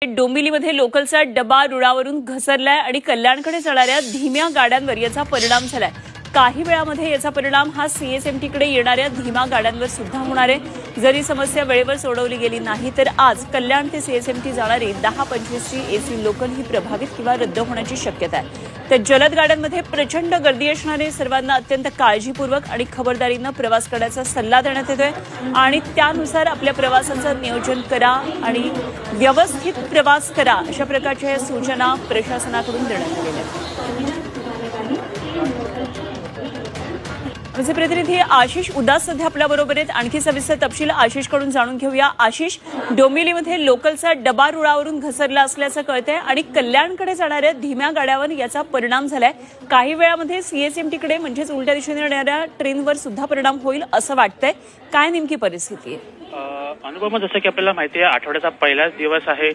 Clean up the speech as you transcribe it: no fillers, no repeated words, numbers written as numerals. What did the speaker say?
डोंबिवलीमध्ये लोकलचा डबा रुळावरून घसरलाय आणि कल्याणकडे जाणाऱ्या धीम्या गाड्यांवर याचा परिणाम झालाय। काही वेळामध्ये याचा परिणाम हा सीएसएमटीकडे येणाऱ्या धीम्या गाड्यांवर सुद्धा होणार आहे। जरी समस्या वेळेवर सोडवली गेली नाही तर आज कल्याण ते सीएसएमटी जाणारी 10-25 ची एसी लोकल ही प्रभावित किंवा रद्द होण्याची शक्यता आहे। तर जलद गाड्यांमध्ये प्रचंड गर्दी असणारे सर्वांना अत्यंत काळजीपूर्वक आणि खबरदारीने प्रवास करण्याचा सल्ला देण्यात येतोय आणि त्यानुसार आपल्या प्रवासाचं नियोजन करा आणि व्यवस्थित प्रवास करा अशा प्रकारच्या या सूचना प्रशासनाकडून देण्यात आलेल्या आहेत। आमचे प्रतिनिधी आशिष उदास सध्या आपल्या बरोबर आहेत। आणखी सविस्तर तपशील आशिषकडून जाणून घेऊया। आशिष, डोंबिवलीमध्ये लोकलचा डबा रुळावरून घसरला असल्याचं कळतंय आणि कल्याणकडे जाणाऱ्या धीम्या गाड्यावर याचा परिणाम झालाय। काही वेळामध्ये सीएसएमटीकडे म्हणजेच उलट्या दिशेने येणाऱ्या ट्रेनवर सुद्धा परिणाम होईल असं वाटतंय। काय नेमकी परिस्थिती आहे? अनुभव जसं की आपल्याला माहिती आहे, आठवड्याचा पहिलाच दिवस आहे